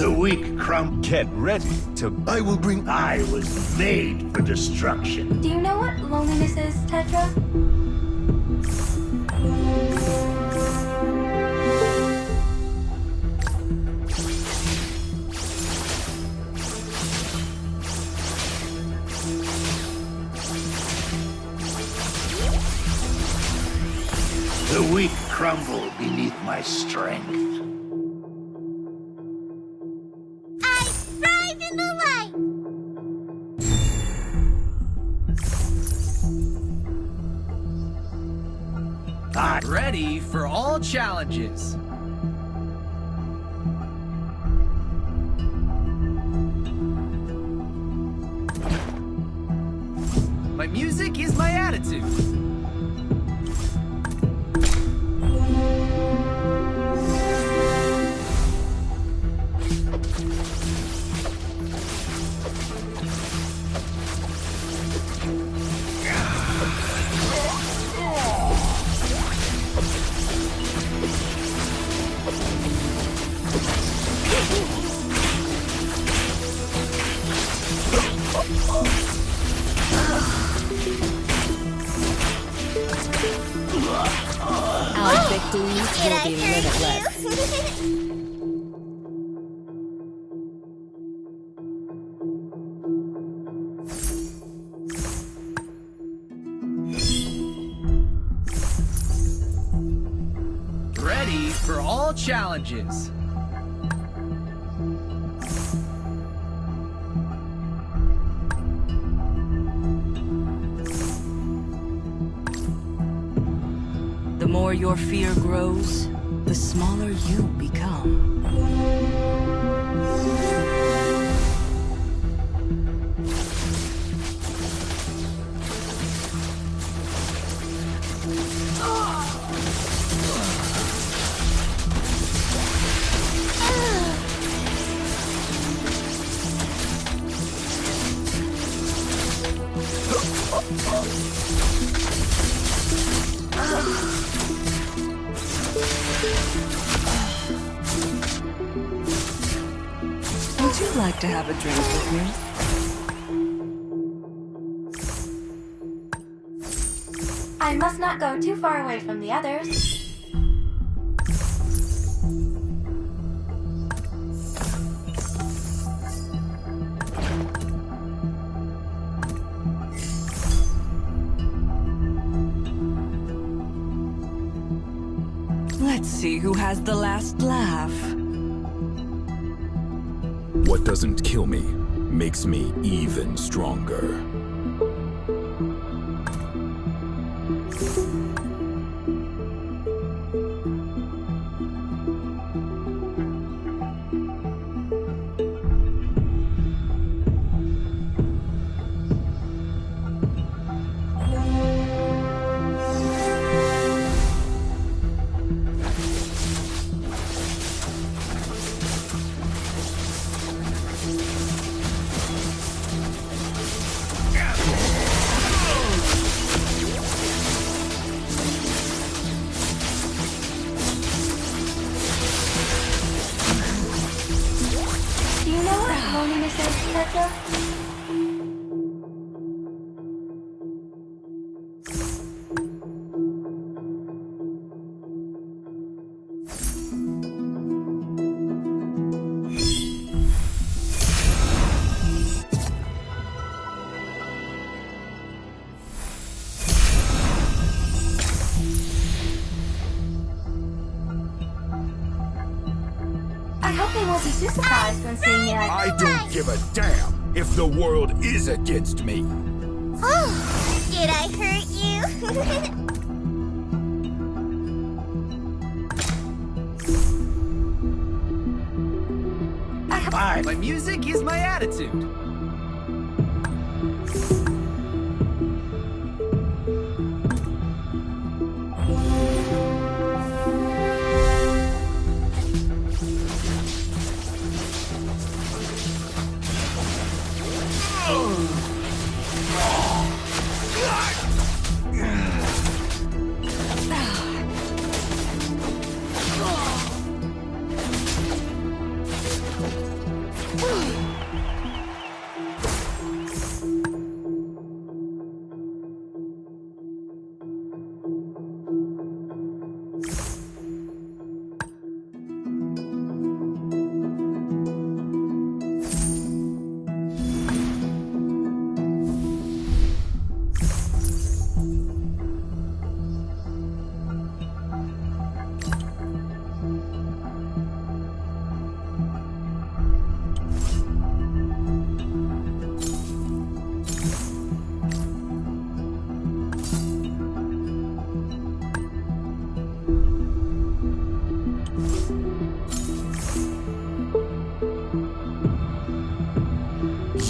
The weak crumb. Get ready to... I will bring. I was made for destruction. Do you know what loneliness is, Tetra? The weak crumble beneath my strength. I thrive in the light! Ready for all challenges. My music is my attitude. Our victories Did will I be limitless. hurt you? Ready for all challenges. The more your fear grows, the smaller you become. Would you like to have a drink with me? I must not go too far away from the others. Let's see who has the last laugh. What doesn't kill me makes me even stronger. Do you know what loneliness is, Tetra? I hope they won't be too surprised when seeing me like I don't give a damn if the world is against me. Oh, did I hurt you? My music is my attitude.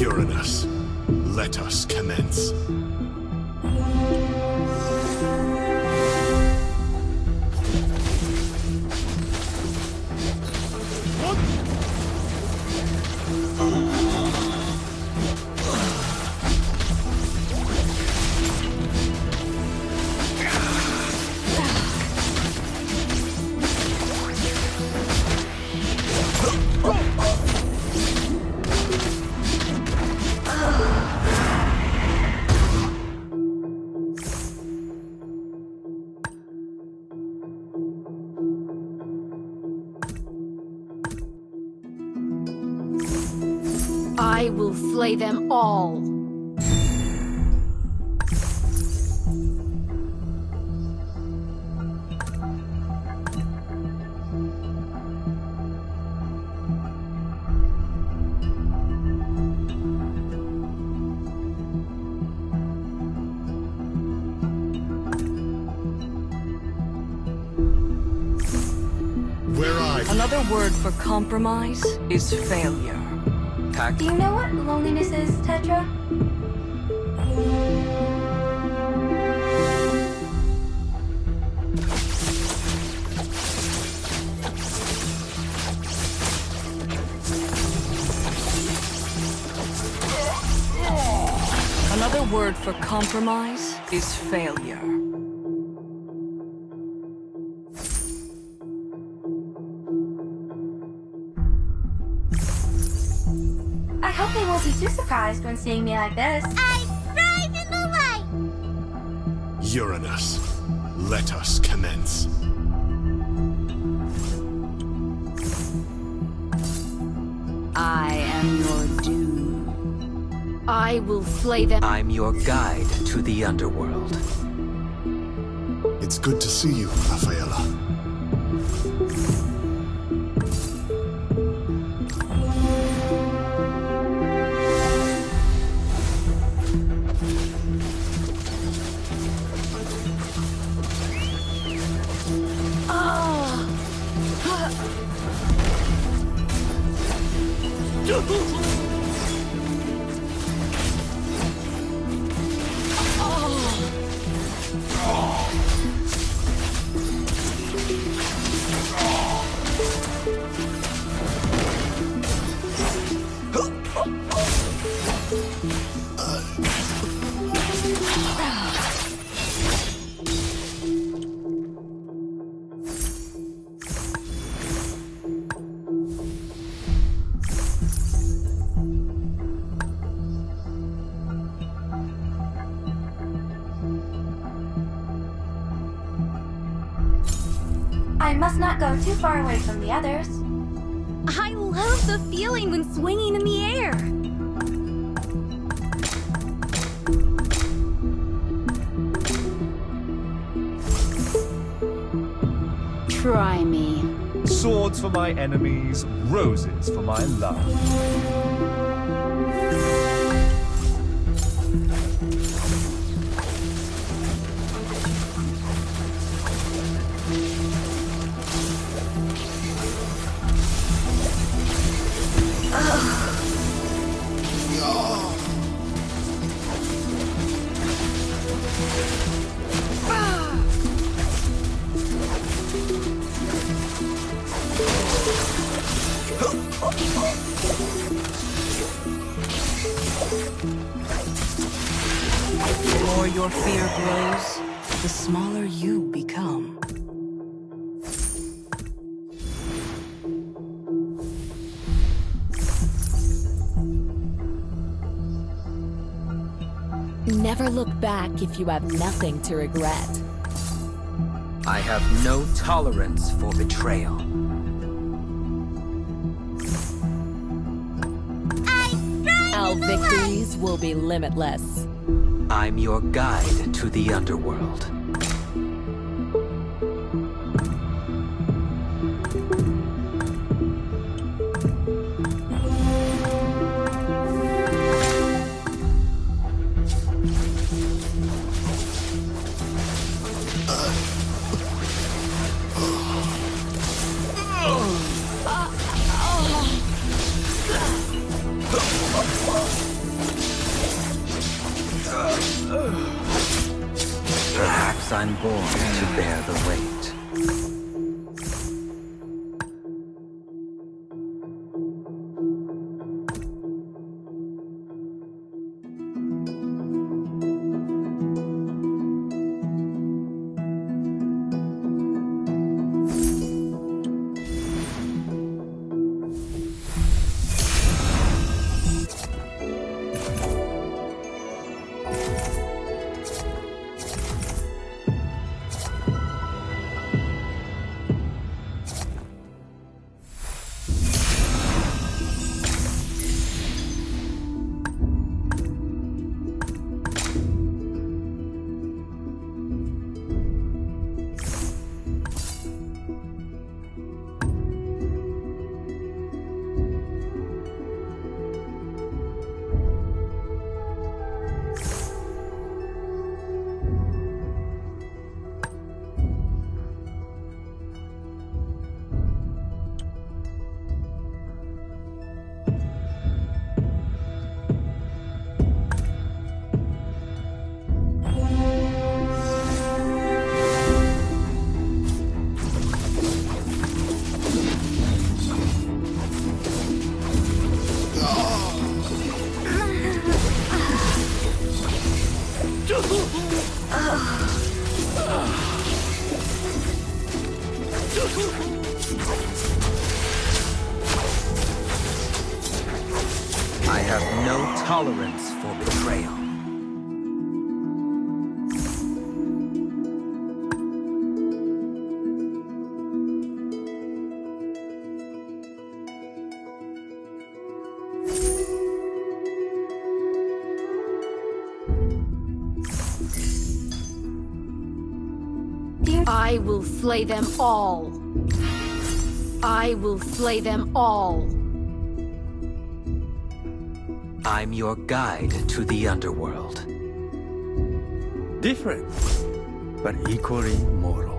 Uranus, let us commence. I will slay them all. Where are you? Another word for compromise is failure. Do you know what loneliness is, Tetra? Another word for compromise is failure. I hope they won't be too surprised when seeing me like this. I thrive in the light. Uranus, let us commence. I am your doom. I will slay them. I'm your guide to the underworld. It's good to see you, Rafaela. I must not go too far away from the others. I love the feeling when swinging in the air. Try me. Swords for my enemies, roses for my love. The more your fear grows, the smaller you become. Never look back if you have nothing to regret. I have no tolerance for betrayal. Our victories will be limitless. I'm your guide to the underworld. Perhaps I'm born to bear the weight. I have no tolerance for betrayal. I will slay them all. I will slay them all. I'm your guide to the underworld. Different, but equally mortal.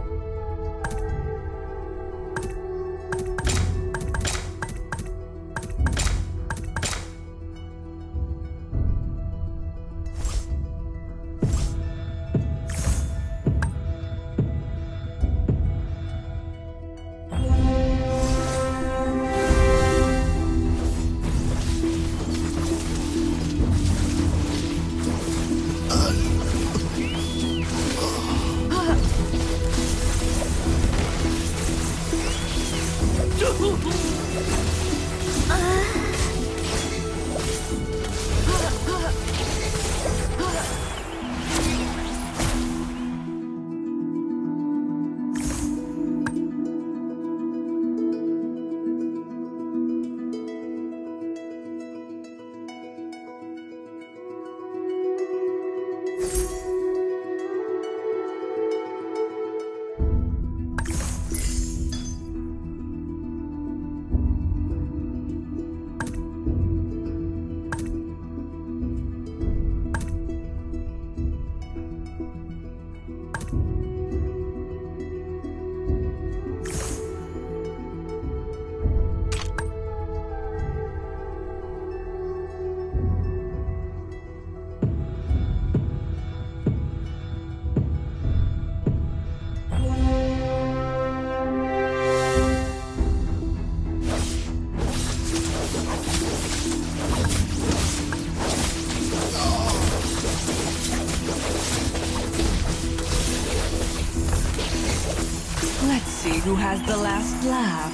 Let's see who has the last laugh.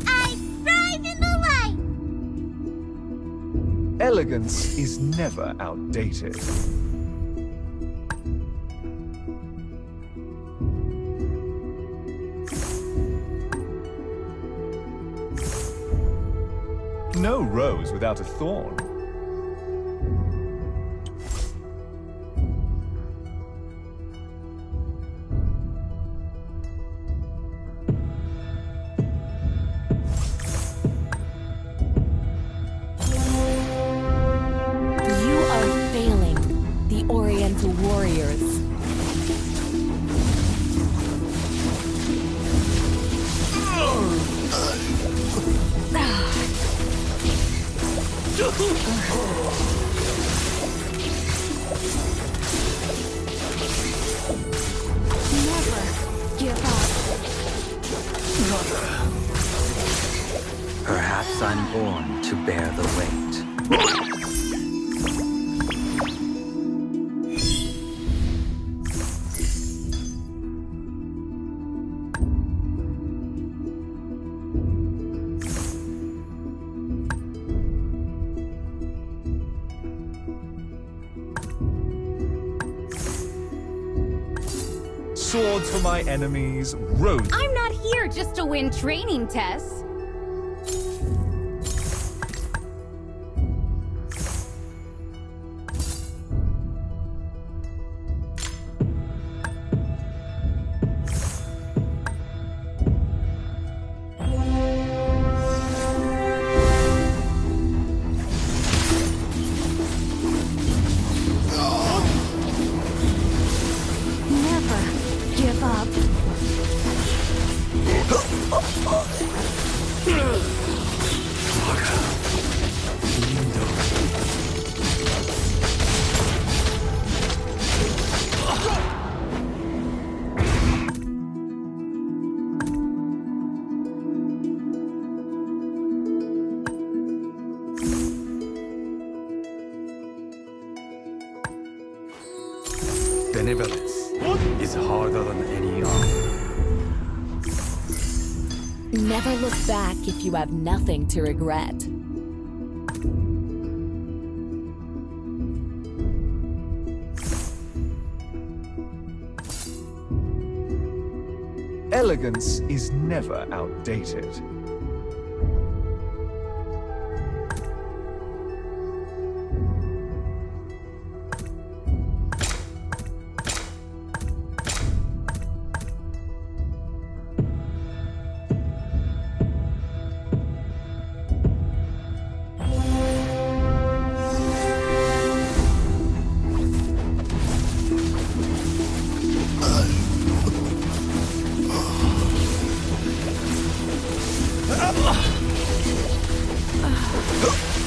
I thrive in the light! Elegance is never outdated. No rose without a thorn. You are failing, the Oriental warriors. Never give up. Perhaps I'm born to bear the weight. Swords for my enemies, roses. I'm not here just to win training tests. Never give up. Benevolence is harder than any art. Never look back if you have nothing to regret. Elegance is never outdated.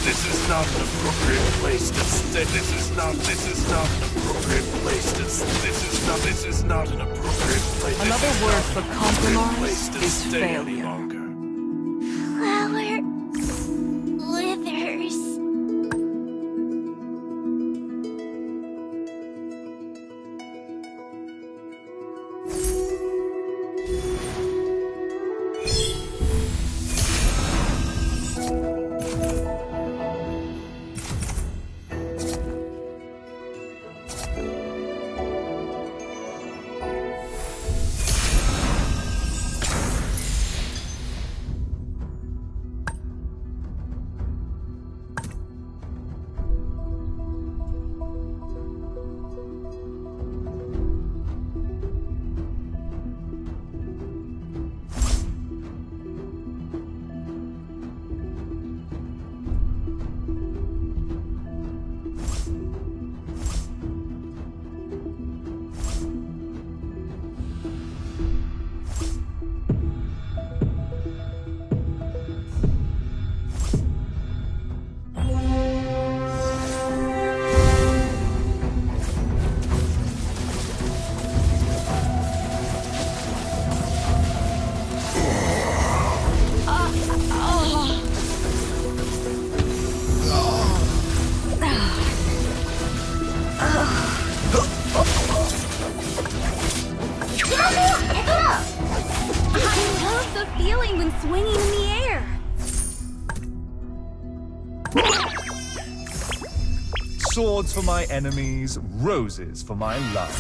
This is not an appropriate place to stay. This is not an appropriate place to this is not an appropriate place. Another word for compromise to is stay any failure. longer. Flower withers. Feeling when swinging in the air. Swords for my enemies, roses for my love.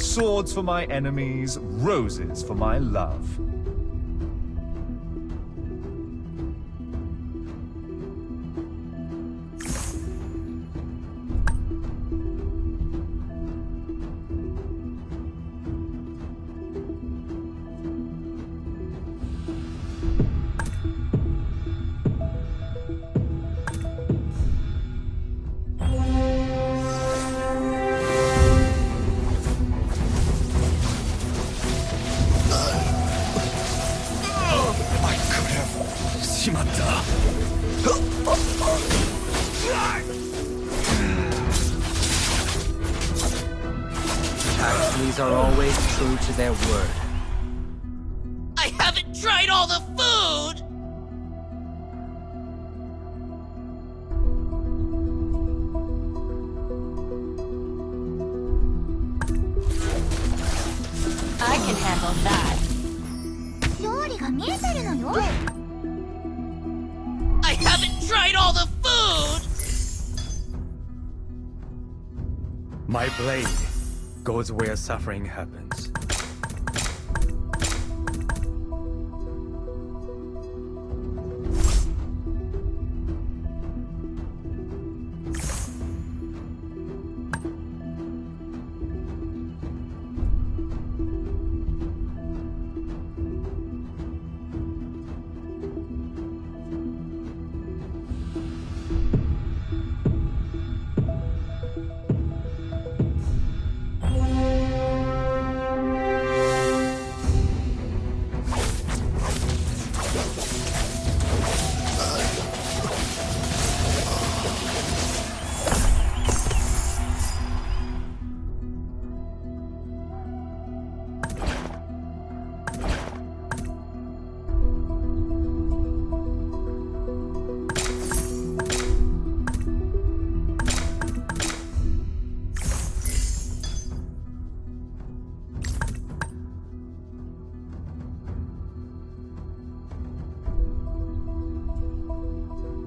Swords for my enemies, roses for my love. しまった。 These are always true to their word. I haven't tried all the food! I can handle that. 料理が見えてるのよ。 I haven't tried all the food! My blade goes where suffering happens.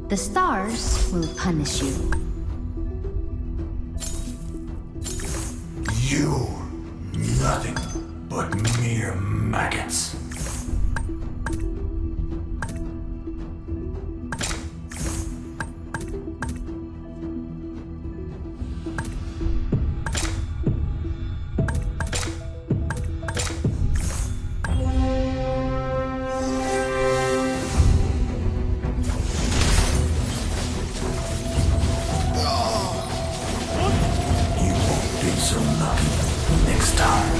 The stars will punish you. You, nothing but mere maggots. So lucky next time.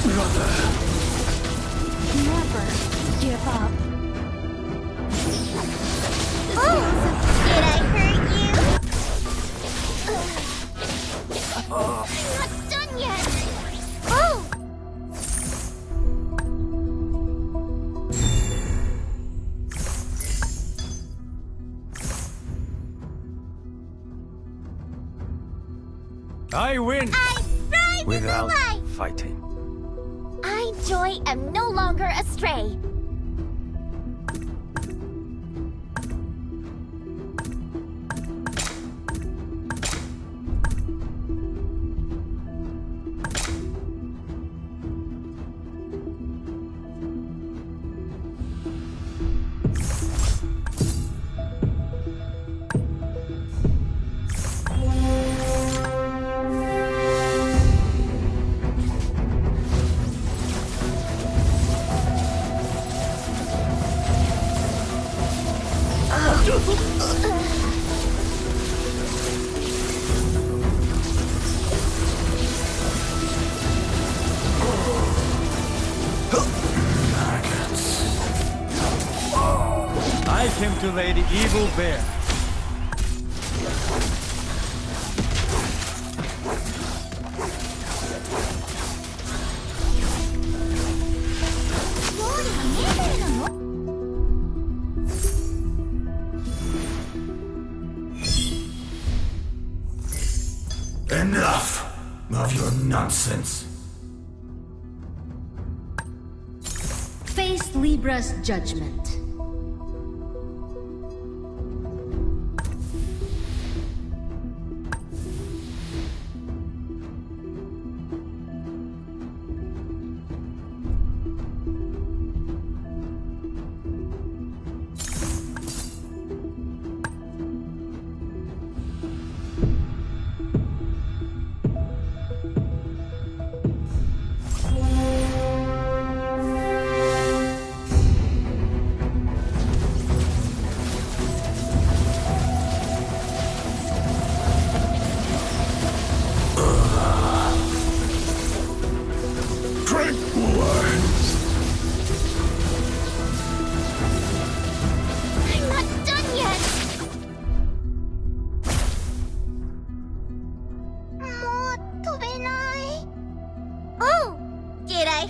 Brother. Never give up. Did I hurt you? I'm not done yet. Oh! I win! I thrive Without in the light! fighting. I, Joy, am no longer astray. I came to lay the evil bare. Enough of your nonsense. Face Libra's judgment.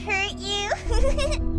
hurt you.